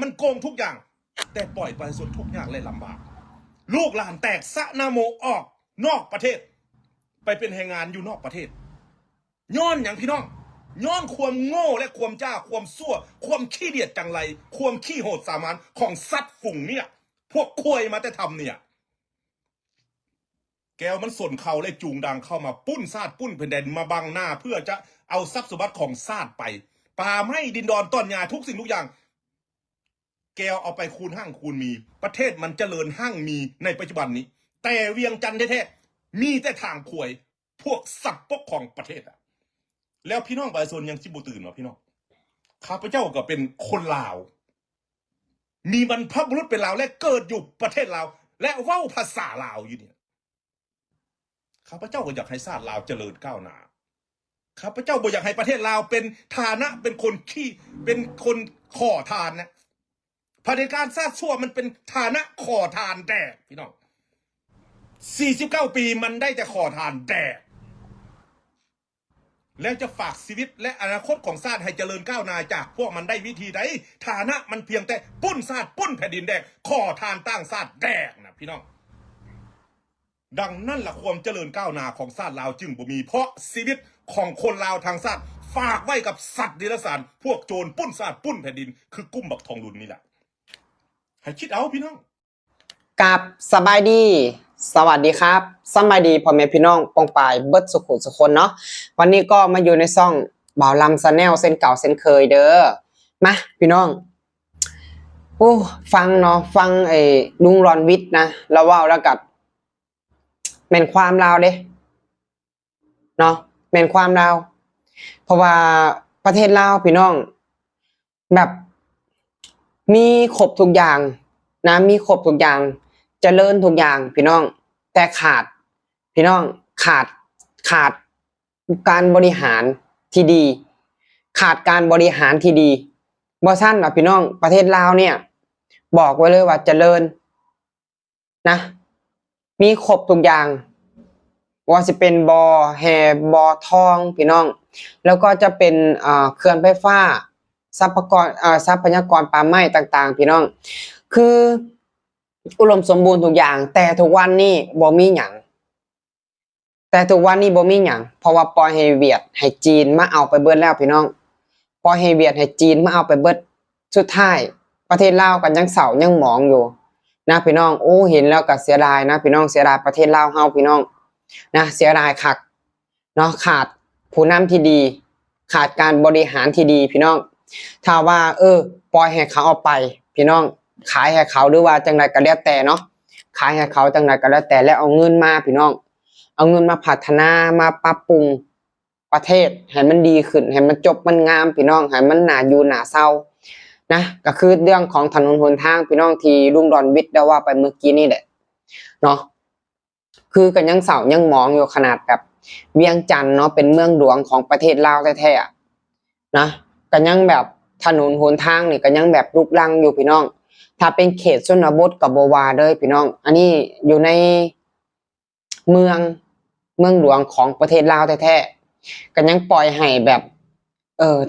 มันโกงทุกอย่างแต่ปล่อยไปส่วนทุกอย่างเลยลำบากลูกหลานแตกสะนาโมออกนอกประเทศไปเป็นแรงงานอยู่นอกประเทศย้อนอย่างพี่น้องย้อนความโง่และความจ้าความซั่วความขี้เดียดจังไรความขี้โหดสามานของสัตว์ฝุ่งเนี่ยพวกคุยมาแต่ทำเนี่ยแก้วมันส่วนเขาเลยจูงดังเข้ามาปุ้นซาดปุ้นแผ่นดินมาบังหน้าเพื่อจะเอาทรัพย์สมบัติของซาดไปป่าไม้ดินดอนต้นหญ้าทุกสิ่งทุกอย่างแก้วเอาไปคูณห้างคูณมีประเทศมันเจริญห้างมีในปัจจุบันนี้แต่เวียงจันทร์แท้ๆมีแต่ทางขวยพวกสัตว์ปกของประเทศอะแล้วพี่น้องประชาชนยังจิบุตื่นวะพี่น้องข้าพเจ้าก็เป็นคนลาวมีบรรพบุรุษเป็นลาวและเกิดอยู่ประเทศลาวและเว้าภาษาลาวอยู่เนี่ยข้าพเจ้าก็อยากให้ชาติลาวเจริญก้าวหน้าข้าพเจ้าบ่อยากให้ประเทศลาวเป็นฐานะเป็นคนขอทานนะเผด็จการชาติชั่วมันเป็นฐานะขอทานแดกพี่น้อง49 ปีมันได้แต่ขอทานแดกแล้วจะฝากชีวิตและอนาคตของชาติให้เจริญก้าวหน้าจากพวกมันได้วิธีใดฐานะมันเพียงแต่ปุ้นชาติปุ้นแผ่นดินแดกขอทานตั้งชาติแดกนะพี่น้องดังนั้นละความเจริญก้าวหน้าของชาติลาวจึงบ่มีเพราะชีวิตของคนลาวทางชาติฝากไว้กับสัตว์เดรัจฉานพวกโจรปุ้นชาติปุ้นแผ่นดินคือกุ้มบักทองรุนนี่แหละให้คิดเอาพี่น้องกับสบายดีสวัสดีครับสบายดีพ่อแม่พี่น้องปองปายเบิดสุขุสุคนเนาะวันนี้ก็มาอยู่ในซ่องบ่าวลำชาแนลเส้นเก่าเส้นเคยเด้อมาพี่น้องโอ้ฟังเนาะฟังลุงรอนวิทย์นะแล้วว่าแล้วกับแม่นความลาวเด้เนาะแม่นความลาวเพราะว่าประเทศลาวพี่น้องแบบมีครบทุกอย่างนะมีครบทุกอย่างเจริญทุกอย่างพี่น้องแต่ขาดพี่น้องขาดการบริหารที่ดีขาดการบริหารที่ดีบ่ซั่นล่ะพี่น้องประเทศลาวเนี่ยบอกไว้เลยว่าเจริญนะมีครบทุกอย่างว่าสิเป็นบ่อแห่บ่อทองพี่น้องแล้วก็จะเป็นเขื่อนไฟฟ้าทรัพยากรป่าไม้ต่างๆพี่น้องคืออุดมสมบูรณ์ทุกอย่างแต่ทุกวันนี้บ่มีหยังเพราะว่าปล่อยให้เวียดให้จีนมาเอาไปเบิดแล้วพี่น้องปล่อยให้เวียดให้จีนมาเอาไปเบิดสุดท้ายประเทศลาวก็ยังเศร้ายังหมองอยู่นะพี่น้องโอ้เห็นแล้วก็เสียดายนะพี่น้องเสียดายประเทศลาวเฮาพี่น้องนะเสียดายคักเนาะขาดผู้นำที่ดีขาดการบริหารที่ดีพี่น้องถ้าว่าปล่อยให้เขาเอาไปพี่น้องขายให้เขาหรือว่าจังไรก็แล้วแต่เนาะขายให้เขาจังไรก็แล้วแต่แล้วเอาเงินมาพี่น้องเอาเงินมาพัฒนามาปรับปรุงประเทศให้มันดีขึ้นให้มันจบมันงามพี่น้องให้มันน่าอยู่น่าเศร้านะก็คือเรื่องของถนนหนทางพี่น้องที่ลุงดอนวิทย์ได้ว่าไปเมื่อกี้นี่แหละเนาะคือกันยังเศร้ายังหมองอยู่ขนาดแบบเวียงจันทน์เนาะเป็นเมืองหลวงของประเทศลาวแท้ๆนะกันยังแบบถนนหนทางนี่กันยังแบบรุกรังอยู่พี่น้องถ้าเป็นเขตชนบทกับบ่ว่าเด้อพี่น้องอันนี้อยู่ในเมืองหลวงของประเทศลาวแท้ๆกันยังปล่อยให้แบบ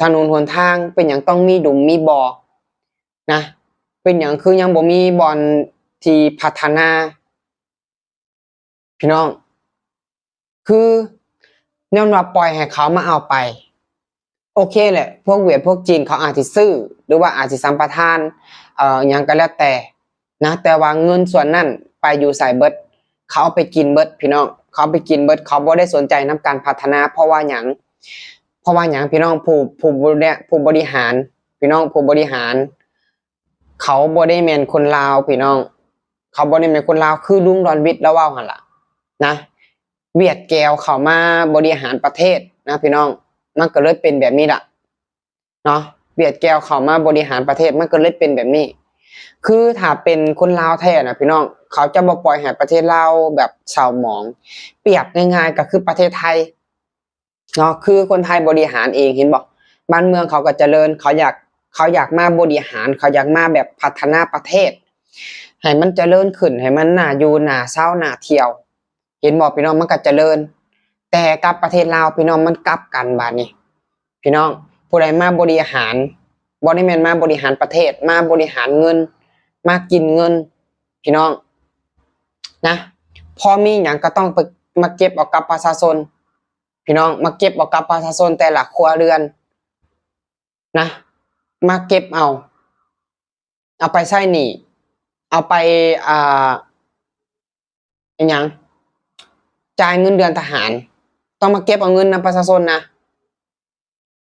ถนนหนทางเป็นอย่างต้องมีดุมมีบ่อนะเป็นอย่างคือยังบ่มีบ่อนที่พัฒนาพี่น้องคือแนวว่าปล่อยให้เขามาเอาไปโอเคแหละพวกเวียดพวกจีนเขาอาจจะซื้อหรือว่าอาจจะสัมปทานอย่างก็แล้วแต่นะแต่ว่าเงินส่วนนั้นไปอยู่ใส่เบิดเขาเอาไปกินเบิดพี่น้องเขาไปกินเบิดเขาบ่ได้สนใจนำการพัฒนาเพราะว่าหยังพี่น้องผู้บริหารพี่น้องผู้บริหารเขาบ่ได้แม่นคนลาวพี่น้องเขาบ่ได้แม่นคนลาวคือลุงดอนวิทย์แล้วเว้าหั่นล่ะนะเวียดแก้วเข้ามาบริหารประเทศนะพี่น้องมันก็เลยเป็นแบบนี้ล่ะเนาะเวียดแก้วเข้ามาบริหารประเทศมันก็เลยเป็นแบบนี้คือถ้าเป็นคนลาวแท้นะพี่น้องเขาจะบ่ปล่อยให้ประเทศลาวแบบชาวหมองเปรียบง่ายๆก็คือประเทศไทยเนาะคือคนไทยบริหารเองเห็นบ่บ้านเมืองเขาก็เจริญเขาอยากมาบริหารเขาอยากมาแบบพัฒนาประเทศให้มันเจริญขึ้นให้มันน่าอยู่น่าเศร้าน่าเที่ยวเห็นบ่พี่น้องมันก็เจริญแต่กับประเทศลาวพี่น้องมันกลับกันบาดนี้พี่น้องผู้ใดมาบริหาร บ่ได้แม่นมาบริหารประเทศมาบริหารเงินมากินเงินพี่น้องนะพอมีหยังก็ต้องไปมาเก็บเอากับประชาชนพี่น้องมาเก็บเอากับประชาชนแต่ละครัวเรือนนะมาเก็บเอาไปใช้หนี้เอาไปอ่าอิหยังจ่ายเงินเดือนทหารต้องมาเก็บเอาเงินนำประชาชนนะ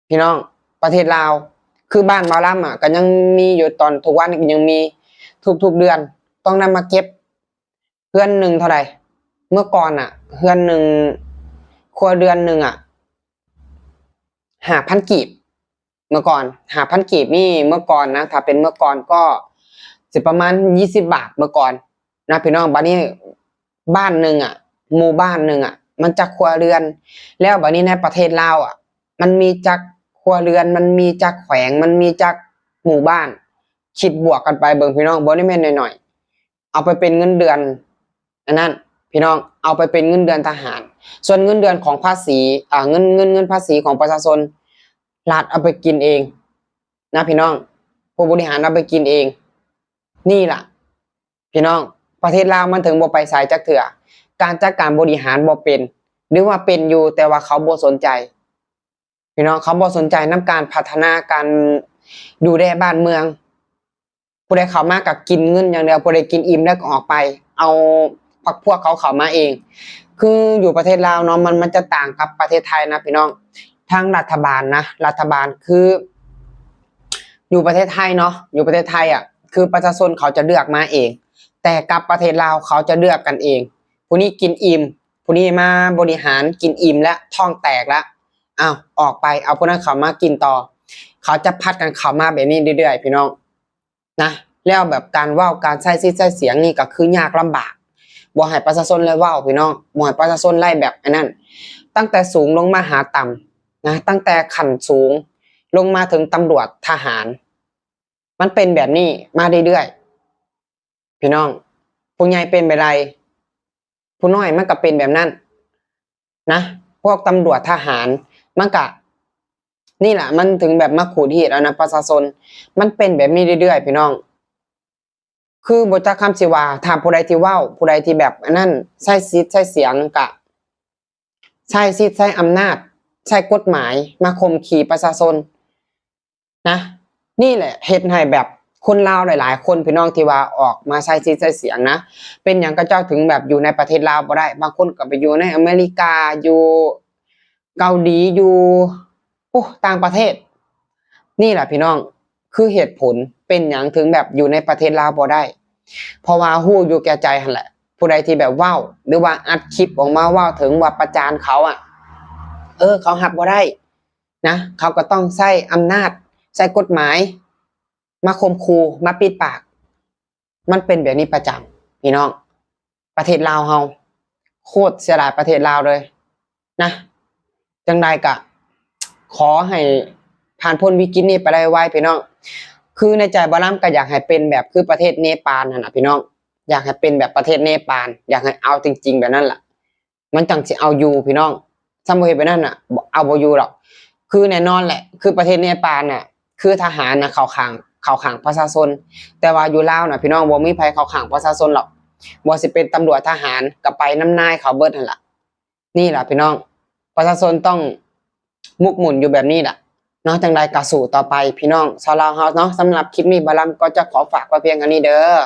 พี่น้องประเทศลาวคือบ้านหมอลำอ่ะก็ยังมีอยู่ตอนทุกวันก็ยังมีทุกเดือนต้องนำมาเก็บเดือนหนึ่งเท่าไหร่เมื่อก่อนอ่ะเดือนหนึ่งครัวเดือนหนึ่งอ่ะ5,000 กีบเมื่อก่อน5,000 กีบนี่เมื่อก่อนนะถ้าเป็นเมื่อก่อนก็สิประมาณ20 บาทเมื่อก่อนนะพี่น้องบัดนี้บ้านหนึ่งอ่ะหมู่บ้านหนึ่งอ่ะมันจักครัวเรือนแล้วบัดนี้ในประเทศลาวอ่ะมันมีจักครัวเรือนมันมีจักแขวงมันมีจักหมู่บ้านคิดบวกกันไปเบิ่งพี่น้องบ่ได้แม่นน้อยๆเอาไปเป็นเงินเดือนอันนั้นพี่น้องเอาไปเป็นเงินเดือนทหารส่วนเงินเดือนของภาษีเงินภาษีของประชาชนรัฐเอาไปกินเองนะพี่น้องผู้บริหารเอาไปกินเองนี่ล่ะพี่น้องประเทศลาวมันถึงบ่ไปสายจักเถื่อการจัดการบริหารบ่เป็นหรือว่าเป็นอยู่แต่ว่าเขาบ่สนใจพี่น้องเขาบ่สนใจนำการพัฒนาการดูแลบ้านเมืองผู้ใดเข้ามาก็กินเงินอย่างเดียวผู้ใดกินอิ่มแล้วก็ออกไปเอาพรรคพวกเขาเข้ามาเองคืออยู่ประเทศลาวเนาะมันจะต่างกับประเทศไทยนะพี่น้องทางรัฐบาลนะรัฐบาลคืออยู่ประเทศไทยเนาะอยู่ประเทศไทยอ่ะคือประชาชนเขาจะเลือกมาเองแต่กับประเทศลาวเขาจะเลือกกันเองผู้นี้กินอิ่มผู้นี้มาบริหารกินอิ่มและท้องแตกแล้วอ้าวออกไปเอาพวกนั้นเขามากินต่อเขาจะพัดกันเข้ามาแบบนี้เรื่อยๆพี่น้องนะแล้วแบบการเว้าการใช้สิทธิ์ใช้เสียงนี่ก็คือยากลำบากบ่ให้ประชาชนเลยเว้าพี่น้องบ่ให้ประชาชนไล่แบบอันนั้นตั้งแต่สูงลงมาหาต่ำนะตั้งแต่ขั้นสูงลงมาถึงตำรวจทหารมันเป็นแบบนี้มาเรื่อยๆพี่น้องผู้ใหญ่เป็นแบบไรผู้น้อยมันก็เป็นแบบนั้นนะพวกตำรวจทหารมันก็นี่แหละมันถึงแบบมาขูดรีดเอานะประชาชนมันเป็นแบบนี้เรื่อยๆพี่น้องคือบ่จักคำสิว่าถ้าผู้ใดที่เว้าผู้ใดที่แบบอันนั้นใช้สิทธิ์ใช้เสียงก็ใช้สิทธิ์ใช้อำนาจใช้กฎหมายมาข่มขีประชาชนนะนี่แหละเฮ็ดให้แบบคนลาวหลายๆคนพี่น้องที่ว่าออกมาใช้สิทธิ์ใช้เสียงนะเป็นหยังก็เจ้าถึงแบบอยู่ในประเทศลาวบ่ได้บางคนก็ไปอยู่ในอเมริกาอยู่เกาหลีอยู่ต่างประเทศนี่แหละพี่น้องคือเหตุผลเป็นหยังถึงแบบอยู่ในประเทศลาวบ่ได้เพราะว่าฮู้อยู่แก่ใจหั่นแหละผู้ใดที่แบบเว้าหรือว่าอัดคลิปออกมาเว้าถึงว่าประจานเขาอ่ะเขารับบ่ได้นะเขาก็ต้องใช้อำนาจใช้กฎหมายมาข่มขู่มาปิดปากมันเป็นแบบนี้ประจำพี่น้องประเทศลาวเฮาโคตรเสียดายประเทศลาวเลยนะจังใดก็ขอให้ผ่านพ้นวิกฤตนี้ไปได้ไวพี่น้องคือในใจบ่ล่ำก็อยากให้เป็นแบบคือประเทศเนปาลนั่นน่ะพี่น้องอยากให้เป็นแบบประเทศเนปาลอยากให้เอาจริงๆแบบนั้นล่ะมันจังสิเอาอยู่พี่น้องถ้าบ่เฮ็ดแบบนั้นน่ะเอาบ่อยู่หรอกคือแน่นอนแหละคือประเทศเนปาลน่ะคือทหารน่ะเข้าข้างประชาชนแต่ว่าอยู่ลาวน่ะพี่น้องบ่มีไผเข้าข้างประชาชนหรอกบ่สิเป็นตำรวจทหารก็ไปน้ำนายเขาเบิดนั่นล่ะนี่ล่ะพี่น้องประชาชนต้องมุกหมุนอยู่แบบนี้ล่ะเนาะจังใดก็สู้ต่อไปพี่น้องชาวลาวเฮาเนาะสำหรับคลิปนี้บ่ล่ำก็จะขอฝากไว้เพียงเท่านี้เด้อ